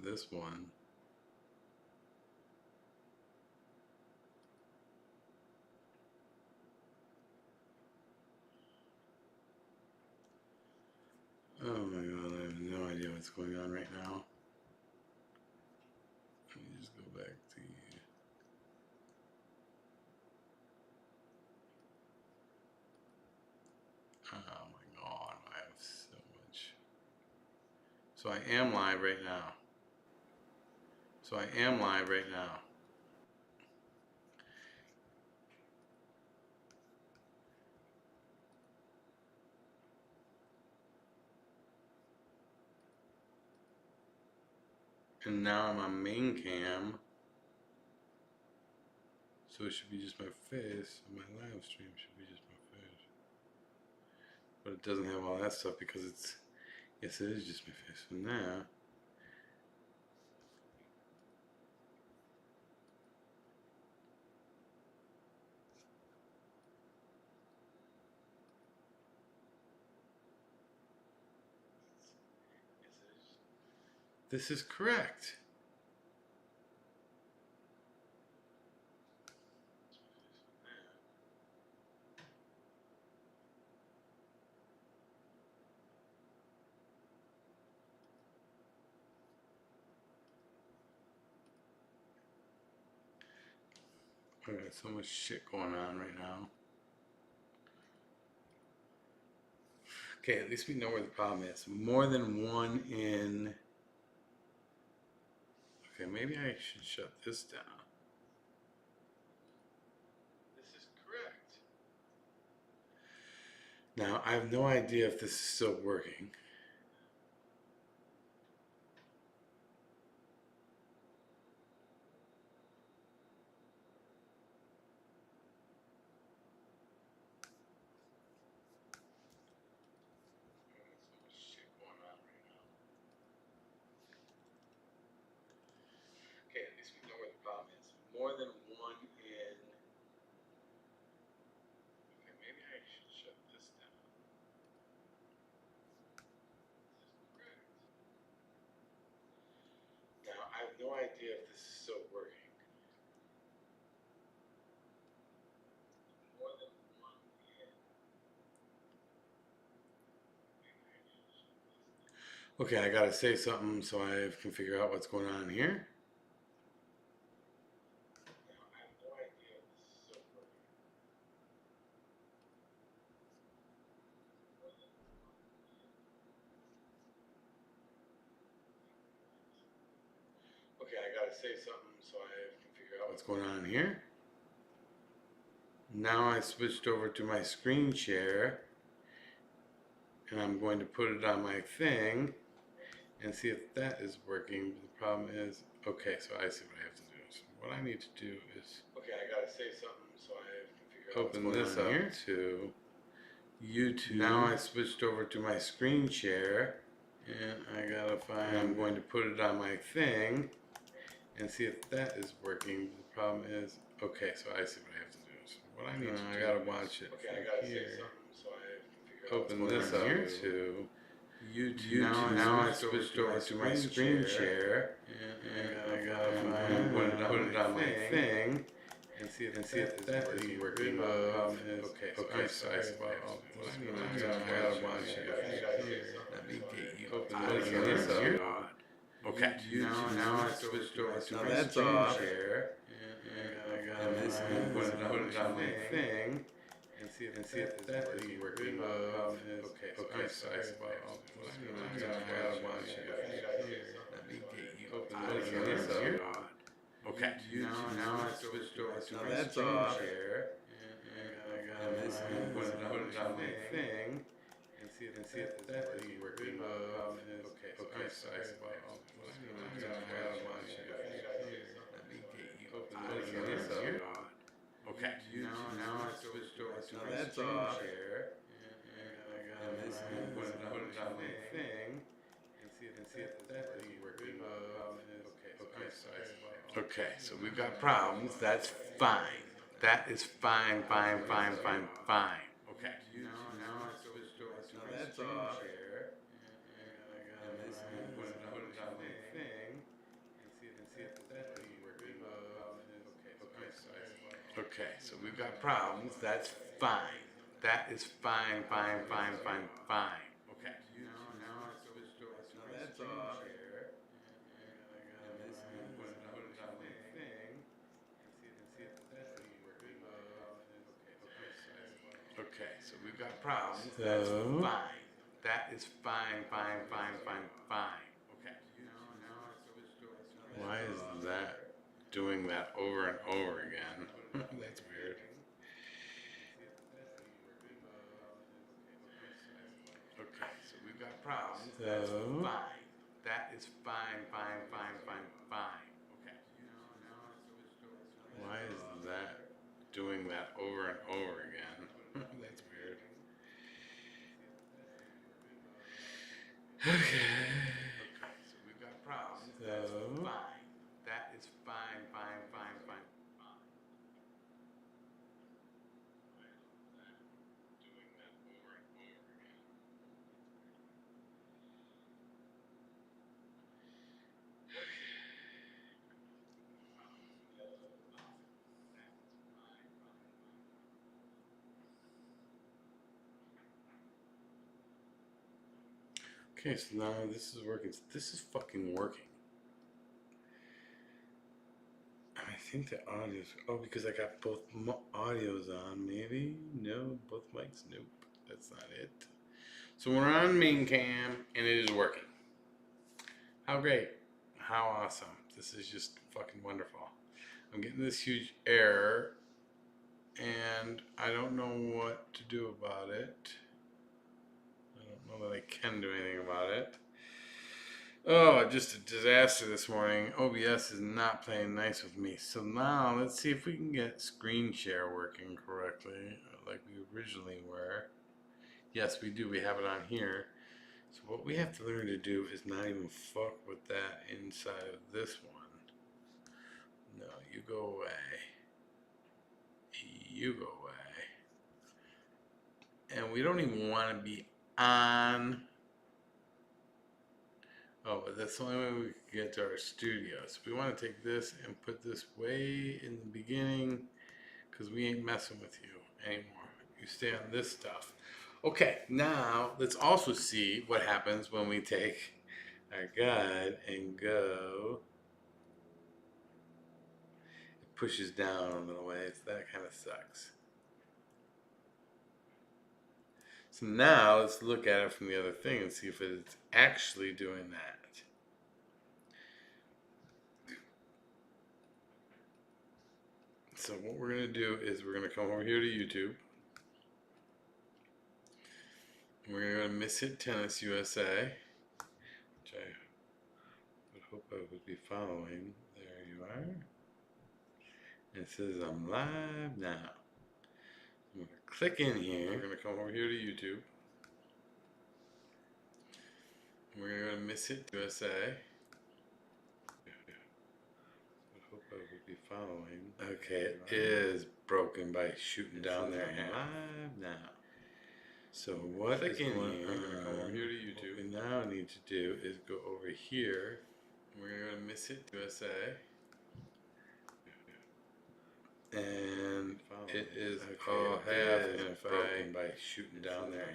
this one. Oh my god, I have no idea what's going on right now. Let me just go back to you. Oh my god, I have so much. So I am live right now. And now I'm on main cam. So it should be just my face. My live stream should be just my face. But it doesn't have all that stuff because it's, yes, it is just my face. So now, this is correct. I got so much shit going on right now. Okay, at least we know where the problem is. More than one in... Okay, maybe I should shut this down. This is correct. Now, I have no idea if this is still working. Okay, at least we know where the problem is. More than one in... Okay, maybe I should shut this down. This is correct. Now, I have no idea if this is still working. More than one in... Okay, I gotta say something so I can figure out what's going on here. Okay, I gotta say something so I can figure out what's going on here. Now I switched over to my screen share and I'm going to put it on my thing and see if that is working. The problem is, okay, so I see what I have to do. So what I need to do is, okay, I gotta say something so I can figure out open this up here to YouTube. Now I switched over to my screen share and I gotta find, I'm going to put it on my thing and see if that is working. The problem is, okay, so I see what I have to do. So what I need to do, I gotta watch it. Okay, I gotta say something so I can figure out open this up here to YouTube. Now I switched over to my screen share and I gotta find, put it on my thing and see if that is working. The problem is, okay, so I see what I need to do. I gotta watch it. Let me get you open this up here. Okay. Now I switched over to my screen share and I gotta put it on my thing and see if that is working. The problem is, okay, so I see what I need to do. I gotta watch it. Let me get you open this up here. Okay. Now I switched over to my screen share and I gotta put it on my thing and see if that is working. The problem is, okay, so I see what I need to do. I gotta watch it. Let me get you open this up here. Okay. Now I switched over to my screen share and I gotta put it on my thing and see if that is working. The problem is, okay, so I see what I need to do. Okay, so we've got problems. That's fine. That is fine. Okay. Now I switched over to my screen share and I gotta put it on my thing Okay, so we've got problems. That's fine. That is fine, fine, fine, fine, fine. Okay. Now I switched over to my screen share. And this I'm going to put it on my thing and see if that's working. Okay, so we've got problems. That's fine. That is fine, fine, fine, fine, fine. Okay. Now I switched over to my Why is that doing that over and over again? That's weird. Okay, so we've got problems. That's fine. That is fine, fine, fine, fine, fine. Okay. Why is that doing that over and over again? That's weird. Okay. Okay, so we've got problems. That's fine. That is fine, fine, fine, fine, fine. Doing that over and over again. Okay, so now this is working. This is fucking working. I think the audio's... Oh, because I got both audios on, maybe? No, both mics? Nope, that's not it. So we're on main cam, and it is working. How great. How awesome. This is just fucking wonderful. I'm getting this huge error, and I don't know what to do about it. I don't know that I can do anything about it. Oh, just a disaster this morning. OBS is not playing nice with me. So now let's see if we can get screen share working correctly, like we originally were. Yes, we do. We have it on here. So what we have to learn to do is not even fuck with that inside of this one. No, you go away. You go away. And we don't even want to be on... Oh, but that's the only way we can get to our studio. So we want to take this and put this way in the beginning, because we ain't messing with you anymore. You stay on this stuff. Okay, now let's also see what happens when we take our guide and go. It pushes down a little ways. That kind of sucks. So now let's look at it from the other thing and see if it's actually doing that. So what we're going to do is we're going to come over here to YouTube. We're going to go to Miss Hit Tennis USA, which I would hope I would be following. There you are. And it says I'm live now. I'm going to click in here. We're going to come over here to YouTube. We're going to go to Miss Hit USA. I hope I would be following. Okay, it is broken by shooting down there. Live now. So what is going on? I'm going to come over here to YouTube. What we now need to do is go over here. We're going to go to Miss Hit USA. And it is broken by shooting down there.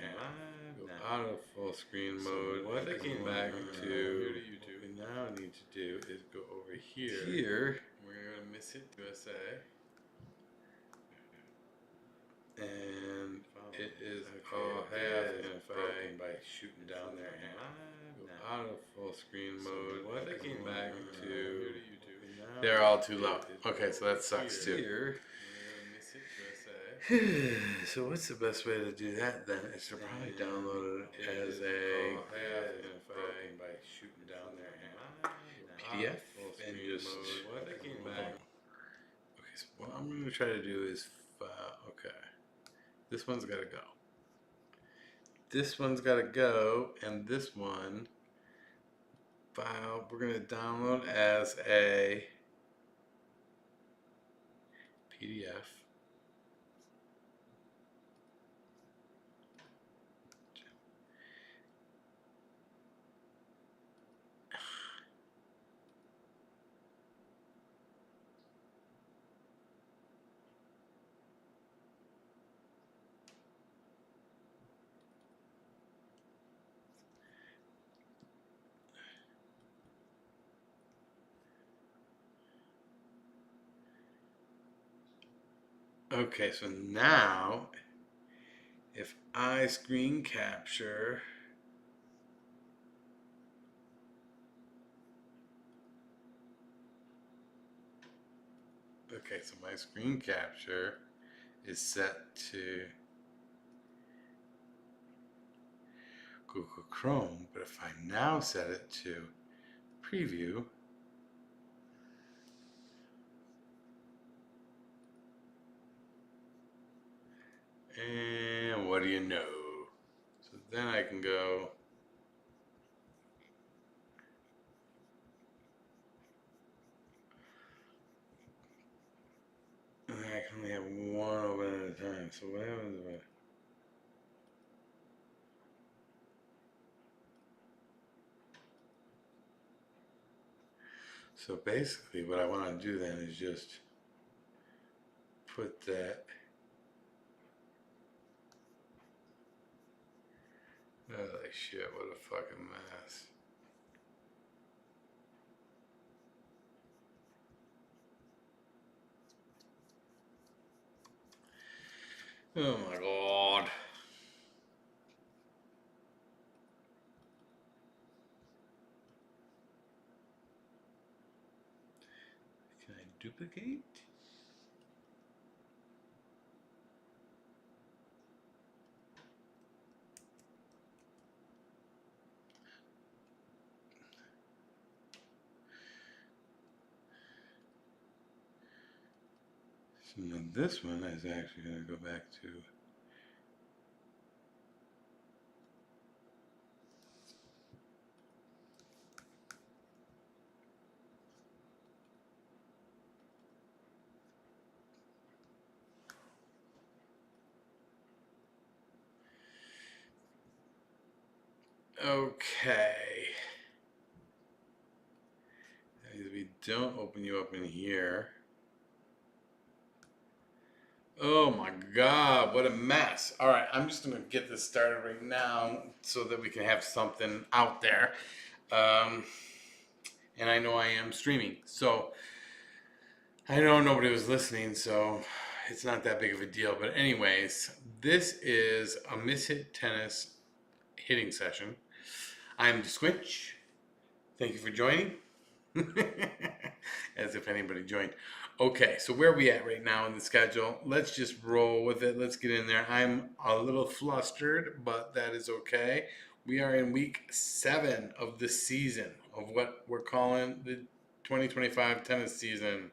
Go out of full screen mode. What clicking back to YouTube. What we now need to do is go over here. Here we're going to Miss Hit USA. And it is broken by shooting down there. Go out of full screen mode. What clicking back to YouTube. They're all too low. Okay, so that sucks too. So what's the best way to do that then? Is to probably download it as a by shooting down there PDF and just okay. So what I'm going to try to do is okay. This one's got to go. This one's got to go, and this one file we're going to download as a PDF. Okay, so now if I screen capture, okay, so my screen capture is set to Google Chrome, but if I now set it to preview, and what do you know? So then I can go, and I can only have one open at a time. So what happens if I... So basically what I want to do then is just put that, holy shit, what a fucking mess. Oh my god. Can I duplicate? So now this one is actually going to go back to, okay. As we don't open you up in here. Oh my god, what a mess. All right, I'm just going to get this started right now so that we can have something out there. And I know I am streaming. So I know nobody was listening, so it's not that big of a deal. But anyways, this is a Mishit Tennis hitting session. I'm Squinch. Thank you for joining. As if anybody joined. Okay, so where are we at right now in the schedule? Let's just roll with it. Let's get in there. I'm a little flustered, but that is okay. We are in week 7 of the season of what we're calling the 2025 tennis season.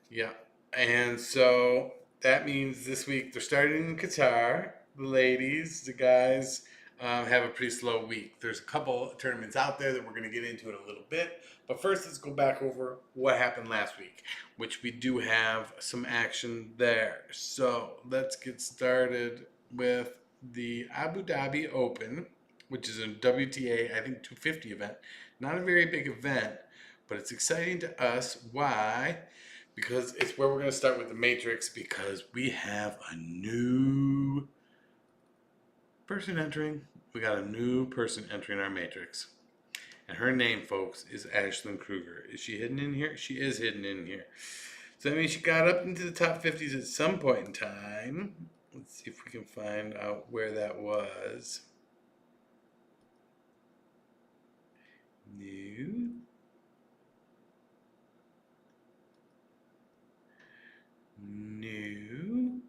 Yeah. And so that means this week they're starting in Qatar. The ladies, the guys have a pretty slow week. There's a couple tournaments out there that we're going to get into in a little bit. But first, let's go back over what happened last week, which we do have some action there. So let's get started with the Abu Dhabi Open, which is a WTA, I think, 250 event. Not a very big event, but it's exciting to us. Why? Because it's where we're going to start with the matrix, because we have a new person entering. We got a new person entering our matrix. And her name, folks, is Ashlyn Kruger. Is she hidden in here? She is hidden in here. So that means she got up into the top 50s at some point in time. Let's see if we can find out where that was. New. New.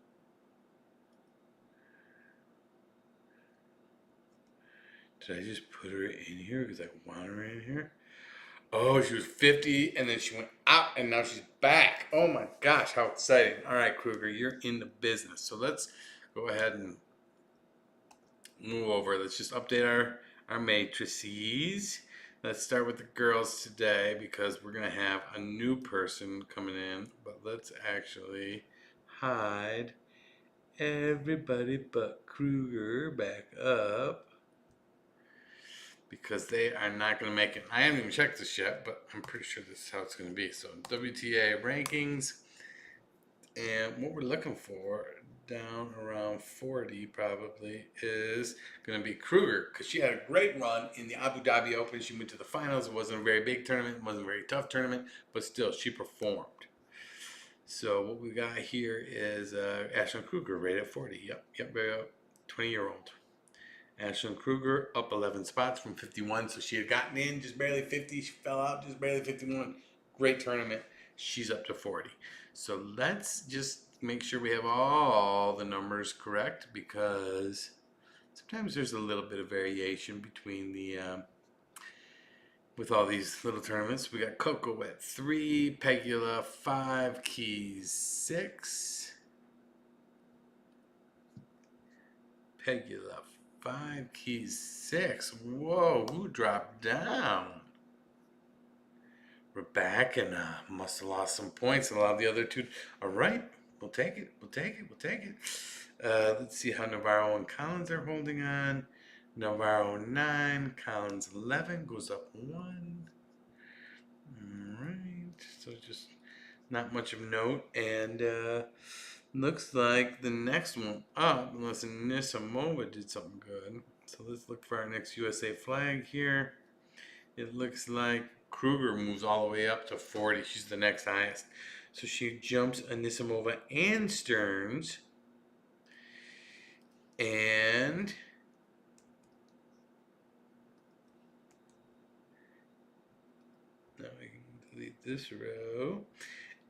Did I just put her in here because I want her in here? Oh, she was 50 and then she went out and now she's back. Oh my gosh, how exciting. All right, Kruger, you're in the business. So let's go ahead and move over. Let's just update our matrices. Let's start with the girls today because we're going to have a new person coming in. But let's actually hide everybody but Kruger back up, because they are not going to make it. I haven't even checked this yet, but I'm pretty sure this is how it's going to be. So WTA rankings, and what we're looking for down around 40 probably is going to be Kruger, because she had a great run in the Abu Dhabi Open. She went to the finals. It wasn't a very big tournament. It wasn't a very tough tournament, but still she performed. So what we got here is Ashlyn Kruger right at 40. Yep, 20-year-old. Ashlyn Kruger up 11 spots from 51. So she had gotten in just barely 50. She fell out just barely 51. Great tournament. She's up to 40. So let's just make sure we have all the numbers correct, because sometimes there's a little bit of variation between the with all these little tournaments. We got Coco at 3, Pegula 5, Keys 6, Pegula 5, Keys 6. Whoa, who dropped down? Rebecca must have lost some points, and a lot of the other two. All right, we'll take it. Let's see how Navarro and Collins are holding on. Navarro 9, Collins 11, goes up 1. All right, so just not much of note, and looks like the next one up, unless Anisimova did something good. So let's look for our next USA flag here. It looks like Kruger moves all the way up to 40. She's the next highest. So she jumps Anisimova and Stearns. And now we can delete this row.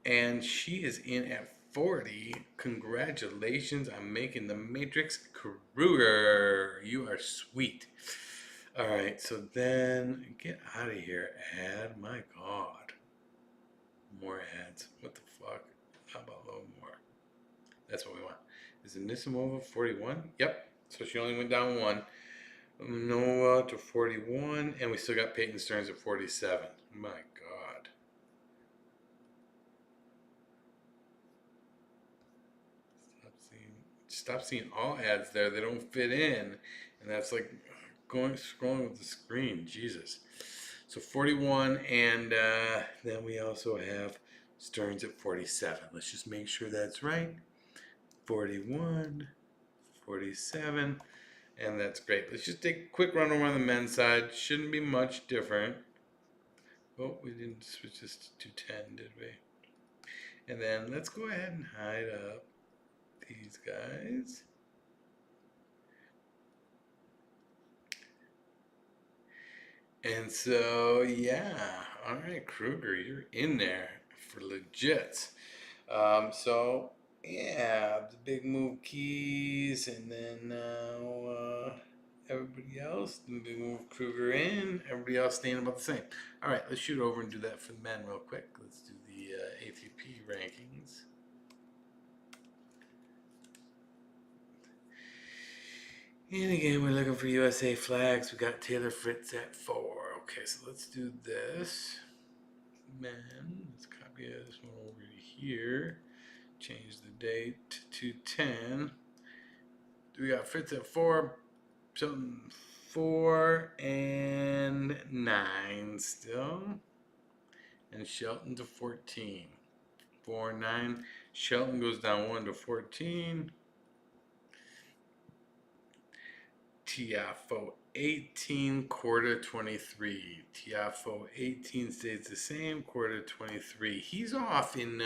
And she is in at 40. Congratulations on making the Matrix, Kruger. You are sweet. All right, so then get out of here, ad. My God. More ads. What the fuck? How about a little more? That's what we want. Is Anisimova 41? Yep. So she only went down 1. Noah to 41. And we still got Peyton Stearns at 47. My God. Stop seeing all ads there. They don't fit in. And that's like scrolling with the screen. Jesus. So 41, and then we also have Stearns at 47. Let's just make sure that's right. 41, 47, and that's great. Let's just take a quick run over on the men's side. Shouldn't be much different. Oh, we didn't switch this to 210, did we? And then let's go ahead and hide up these guys. And so, yeah, all right, Kruger, you're in there for legit. So, yeah, the big move Keys, and then now everybody else, the big move Kruger in, everybody else staying about the same. All right, let's shoot over and do that for the men real quick. Let's do the ATP rankings. And again, we're looking for USA flags. We got Taylor Fritz at 4. Okay, so let's do this. Men, let's copy this one over here. Change the date to 10. We got Fritz at 4. Shelton 4 and 9 still. And Shelton to 14. 4 and 9. Shelton goes down 1 to 14. Tiafo 18, quarter 23. Tiafo 18 stays the same, quarter 23. He's off in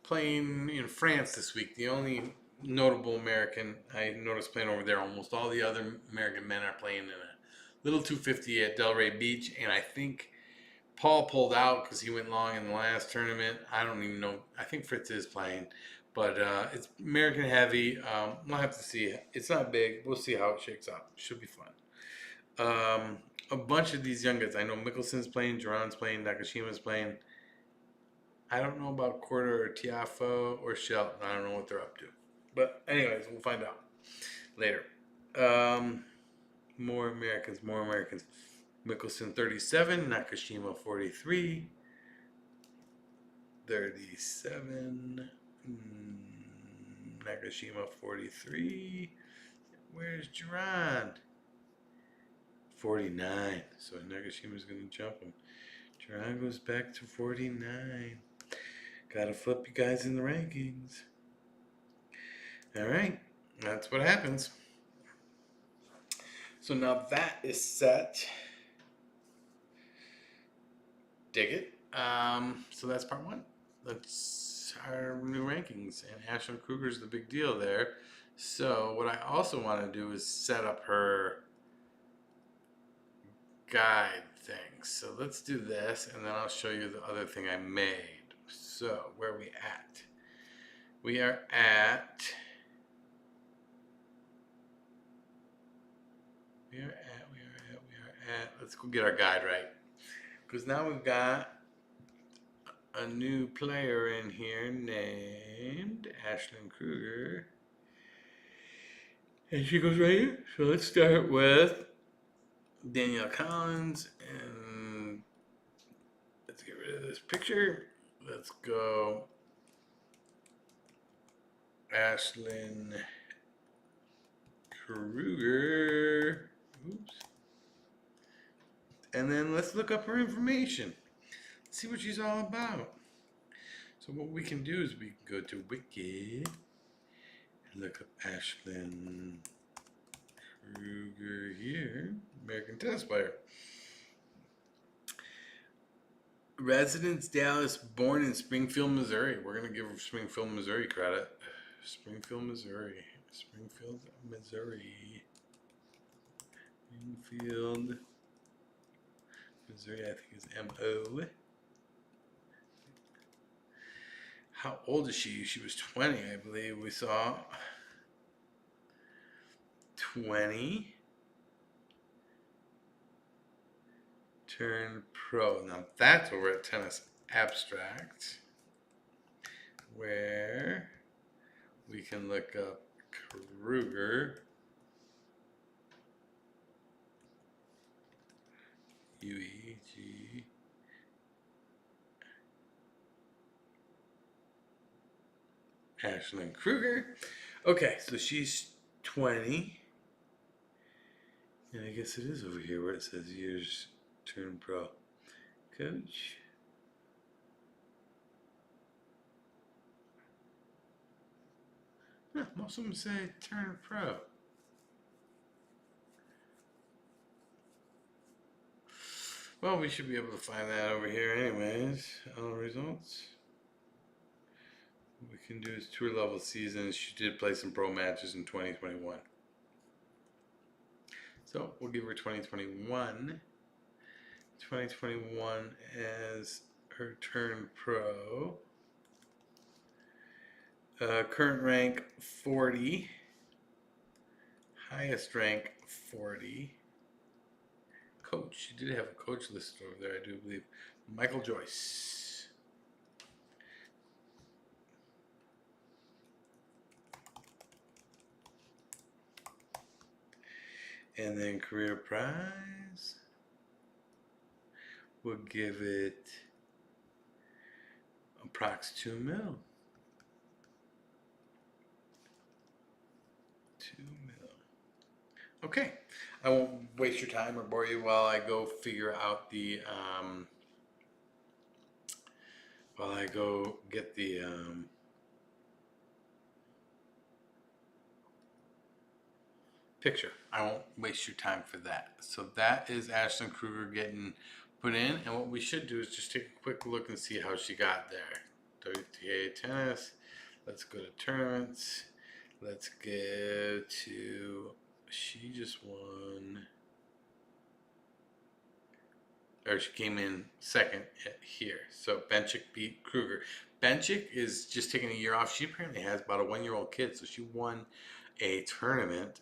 playing in France this week. The only notable American I noticed playing over there. Almost all the other American men are playing in a little 250 at Delray Beach, and I think Paul pulled out because he went long in the last tournament. I don't even know. I think Fritz is playing. But it's American heavy. We'll have to see. It's not big. We'll see how it shakes out. Should be fun. A bunch of these young guys. I know Mickelson's playing, Duran's playing, Nakashima's playing. I don't know about Quarter or Tiafo or Shelton. I don't know what they're up to. But anyways, we'll find out later. More Americans. Mickelson 37, Nakashima 43. 37. Nakashima 43. Where's Duran? 49. So Nagashima's going to jump him. Duran goes back to 49. Gotta flip you guys in the rankings. Alright. That's what happens. So now that is set. Dig it. So that's part 1. Let's is our new rankings, and Ashlyn Kruger's the big deal there. So what I also want to do is set up her guide thing. So let's do this, and then I'll show you the other thing I made. So where are we at? We are at let's go get our guide right. Because now we've got a new player in here named Ashlyn Kruger. And she goes right here. So let's start with Danielle Collins, and let's get rid of this picture. Let's go Ashlyn Kruger. Oops. And then let's look up her information. See what she's all about. So what we can do is we can go to Wiki and look up Ashlyn Kruger here, American tennis player. Residence Dallas, born in Springfield, Missouri. We're going to give her Springfield, Missouri credit. Springfield, Missouri. Springfield, Missouri. Springfield, Missouri, I think is M-O. How old is she? She was 20, I believe we saw. 20. Turned pro. Now that's over at Tennis Abstract, where we can look up Kruger. U-E-G. Ashlyn Kruger. Okay, so she's 20. And I guess it is over here where it says years turned pro. Coach. Huh, most of them say turn pro. Well, we should be able to find that over here anyways. All results. What we can do is tour level seasons. She did play some pro matches in 2021. So we'll give her 2021. 2021 as her turn pro. Current rank 40. Highest rank 40. Coach. She did have a coach listed over there, I do believe. Michael Joyce. And then career prize. We'll give it approx 2 mil. 2 mil. Okay, I won't waste your time or bore you while I go figure out the while I go get the picture. I won't waste your time for that. So that is Ashlyn Kruger getting put in, and what we should do is just take a quick look and see how she got there. WTA tennis. Let's go to tournaments. Let's go to, she just won, or she came in second here. So Benchik beat Kruger. Benchik is just taking a year off. She apparently has about a 1-year-old kid, so she won a tournament.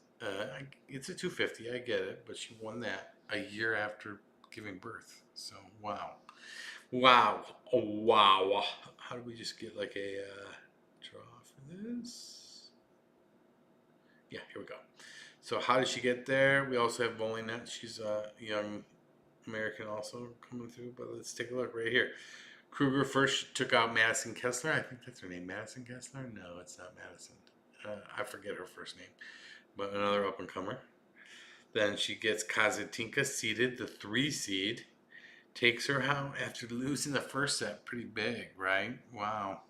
It's a 250, I get it, but she won that a year after giving birth. So wow, wow, oh, wow. How do we just get like a draw for this? Yeah, here we go. So how did she get there? We also have bowling net. She's a young American also coming through, but let's take a look right here. Kruger first took out Madison Kessler. I think that's her name. Madison Kessler? No, it's not Madison. I forget her first name, but another up and comer. Then she gets Kazatinka seeded, the 3 seed. Takes her out after losing the first set. Pretty big, right? Wow.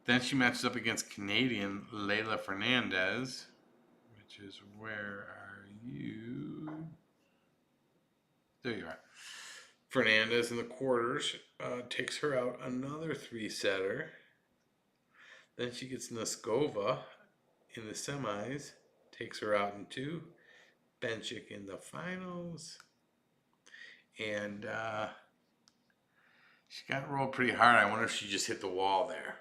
Then she matches up against Canadian Leylah Fernandez, which is, where are you? There you are. Fernandez in the quarters takes her out, another 3-setter. Then she gets Noskova in the semis, takes her out in 2. Benchik in the finals. And she got rolled pretty hard. I wonder if she just hit the wall there.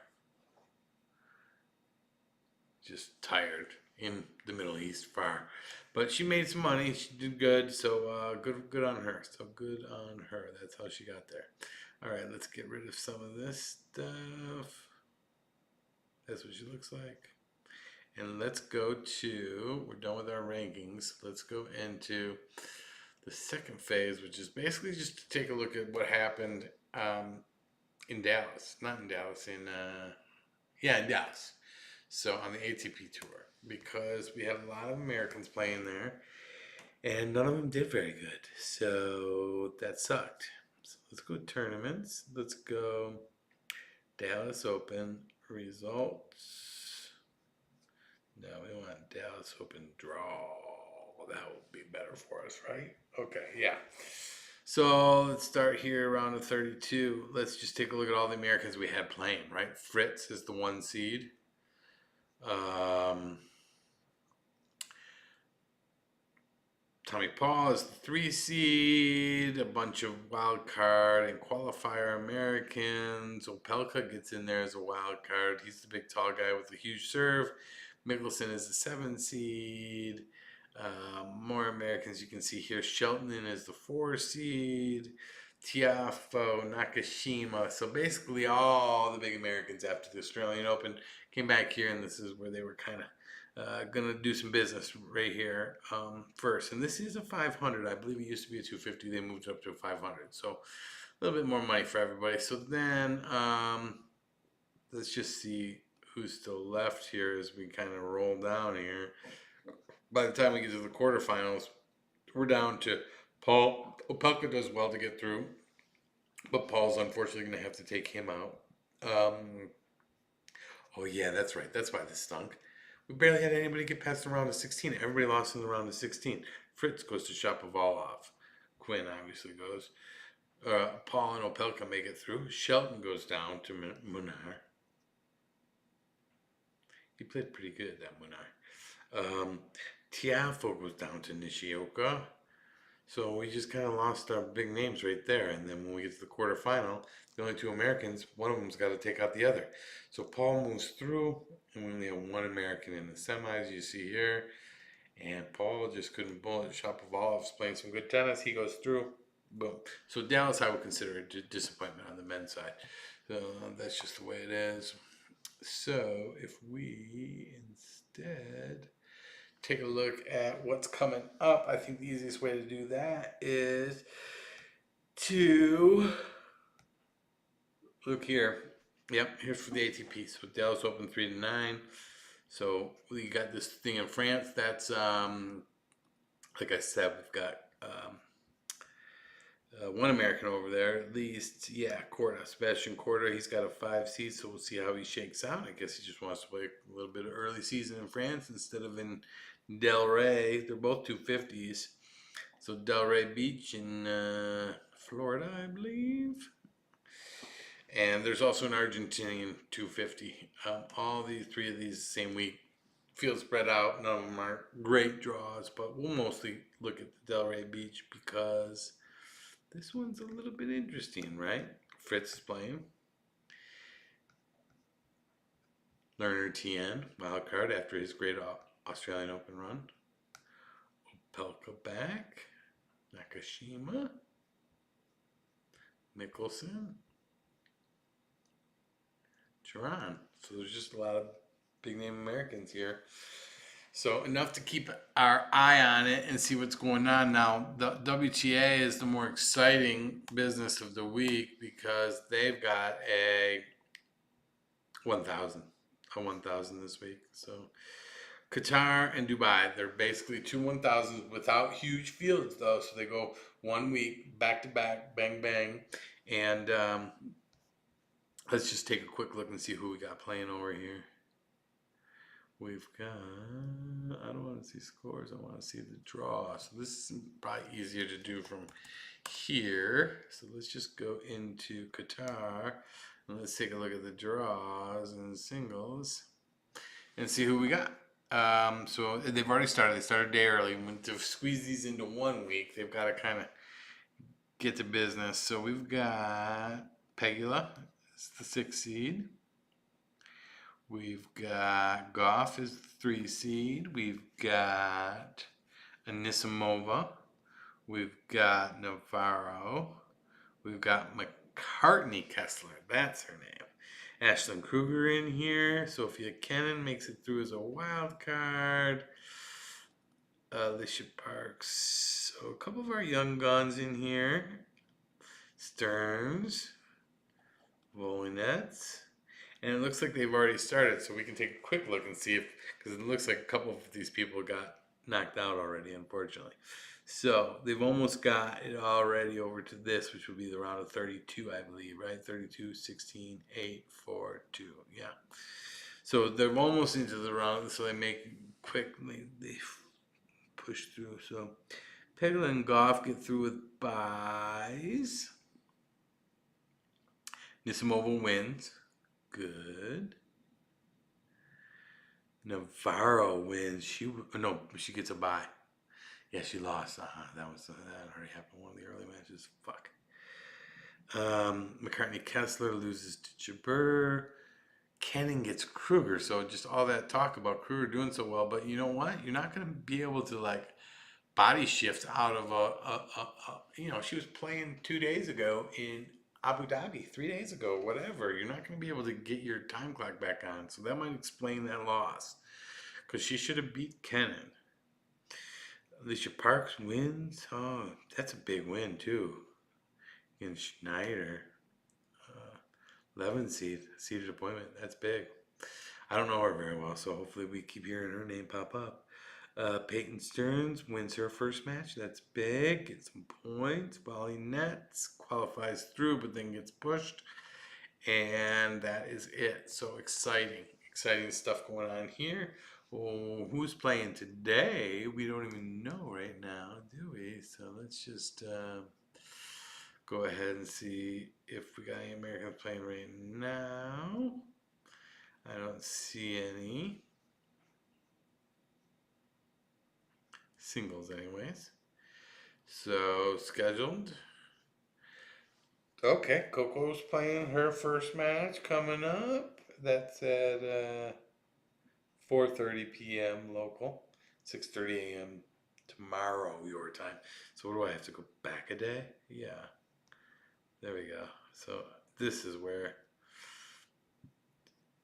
Just tired in the Middle East far. But she made some money. She did good. So good on her. So good on her. That's how she got there. All right, let's get rid of some of this stuff. That's what she looks like. And let's go to, we're done with our rankings. Let's go into the second phase, which is basically just to take a look at what happened in Dallas. Not in Dallas, in Dallas. So on the ATP tour, because we had a lot of Americans playing there, and none of them did very good. So that sucked. So let's go tournaments. Let's go Dallas Open results. No, we don't want Dallas Open draw. That would be better for us, right? Okay, yeah. So let's start here around the 32. Let's just take a look at all the Americans we had playing, right? Fritz is the 1 seed. Tommy Paul is the 3 seed. A bunch of wild card and qualifier Americans. Opelka gets in there as a wild card. He's the big tall guy with the huge serve. Mickelson is the 7 seed. More Americans you can see here. Shelton is the 4 seed. Tiafoe, Nakashima. So basically all the big Americans after the Australian Open came back here, and this is where they were kind of going to do some business right here first. And this is a 500. I believe it used to be a 250. They moved up to a 500. So a little bit more money for everybody. So then let's just see who's still left here as we kind of roll down here. By the time we get to the quarterfinals, we're down to Paul. Opelka does well to get through, but Paul's unfortunately going to have to take him out. Oh yeah, that's right. That's why this stunk. We barely had anybody get past the round of 16. Everybody lost in the round of 16. Fritz goes to Shapovalov. Quinn obviously goes. Paul and Opelka make it through. Shelton goes down to Munar. He played pretty good, that Munar. Tiafoe goes down to Nishioka. So we just kind of lost our big names right there. And then when we get to the quarterfinal, the only 2 Americans, one of them's got to take out the other. So Paul moves through, and we only have 1 American in the semis, you see here. And Paul just couldn't bullet. Shapovalov's playing some good tennis. He goes through. Boom. So Dallas, I would consider a disappointment on the men's side. So that's just the way it is. So if we instead take a look at what's coming up, I think the easiest way to do that is to look here. Yep, here's for the ATP. So Dallas Open 3-9. So we got this thing in France. That's like I said, we've got 1 American over there at least. Yeah, Korda, Sebastian Korda. He's got a 5 seed, so we'll see how he shakes out. I guess he just wants to play a little bit of early season in France instead of in Delray. They're both 250s. So Delray Beach in Florida, I believe. And there's also an Argentinian 250. All these 3 of these same week. Field spread out. None of them are great draws, but we'll mostly look at the Delray Beach because this one's a little bit interesting, right? Fritz is playing. Lerner Tien, wild card after his great Australian Open run. Opelka back. Nakashima. Mickelson. Turan. So there's just a lot of big name Americans here. So enough to keep our eye on it and see what's going on. Now, the WTA is the more exciting business of the week because they've got a 1,000 this week. So Qatar and Dubai, they're basically 2 1,000s without huge fields though. So they go 1 week, back to back, bang, bang. And let's just take a quick look and see who we got playing over here. We've got, I don't want to see scores, I want to see the draw. So this is probably easier to do from here. So let's just go into Qatar. Let's take a look at the draws and singles and see who we got. So they've already started. They started a day early. When to squeeze these into 1 week, they've got to kind of get to business. So we've got Pegula, it's the 6th seed. We've got Goff is the 3 seed. We've got Anisimova. We've got Navarro. We've got McCartney Kessler. That's her name. Ashlyn Kruger in here. Sophia Kennan makes it through as a wild card. Alicia Parks. So a couple of our young guns in here. Stearns. Volinets. And it looks like they've already started, so we can take a quick look and see if, because it looks like a couple of these people got knocked out already, unfortunately. So they've almost got it already over to this, which would be the round of 32, I believe, right? 32, 16, 8, 4, 2. Yeah. So they're almost into the round, so they make quickly, they push through. So Pegula and Goff get through with buys. Nisimova wins. Good. Navarro wins. She gets a bye. Yeah, she lost. That already happened in one of the early matches. Fuck. McCartney Kessler loses to Jabeur. Kennan gets Kruger. So just all that talk about Kruger doing so well, but you know what? You're not going to be able to like body shift out of she was playing 2 days ago in Abu Dhabi, 3 days ago, whatever. You're not going to be able to get your time clock back on. So that might explain that loss. Because she should have beat Kennan. Alicia Parks wins. Oh, that's a big win, too. And Schneider. 11 seeded appointment. That's big. I don't know her very well, so hopefully we keep hearing her name pop up. Peyton Stearns wins her first match. That's big. Gets some points. Volley nets. Qualifies through, but then gets pushed. And that is it. So exciting. Exciting stuff going on here. Oh, who's playing today? We don't even know right now, do we? So let's just go ahead and see if we got any Americans playing right now. I don't see any. Singles anyways. So scheduled. Okay, Coco's playing her first match coming up. That's at 4:30 p.m. local, 6:30 a.m. tomorrow your time. So what do I have to go back a day? Yeah, there we go. So this is where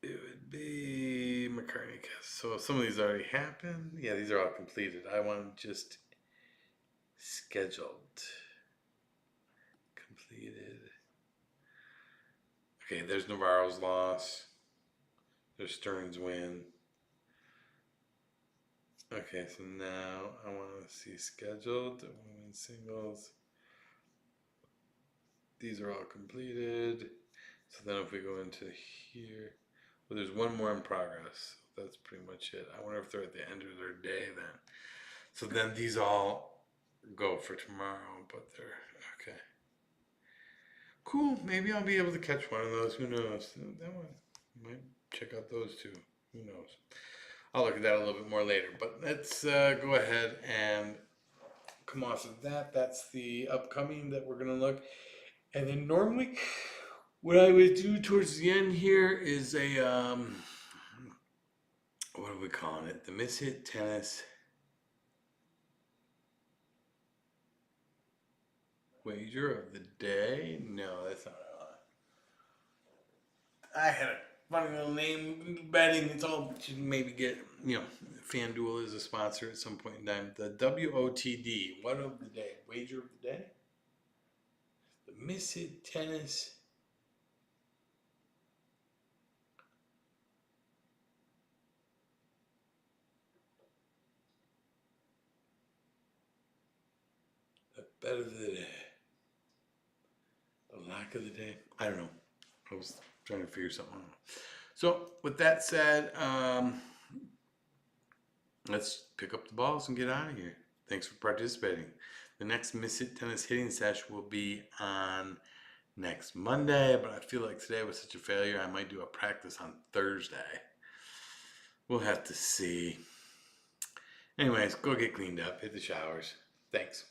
it would be McCartney. So some of these already happened. Yeah, these are all completed. I want just scheduled. Completed. Okay, there's Navarro's loss. There's Stearns' win. Okay, so now I want to see scheduled women's singles. These are all completed. So then if we go into here, well, there's one more in progress. That's pretty much it. I wonder if they're at the end of their day then. So then these all go for tomorrow, but they're okay. Cool. Maybe I'll be able to catch one of those. Who knows? That one might check out those two. Who knows? I'll look at that a little bit more later. But let's go ahead and come off of that. That's the upcoming that we're going to look. And then normally what I would do towards the end here is a, what are we calling it? The Mishit Tennis Wager of the Day? No, that's not it. I had a funny little name, betting. It's all to maybe get, FanDuel is a sponsor at some point in time. The WOTD, what of the day? Wager of the day? The Mishit Tennis. The bet of the day. The lack of the day. I don't know. I was trying to figure something out. So with that said, let's pick up the balls and get out of here. Thanks for participating. The next Mishit Tennis hitting sesh will be on next Monday, but I feel like today was such a failure, I might do a practice on Thursday. We'll have to see. Anyways, go get cleaned up, hit the showers. Thanks.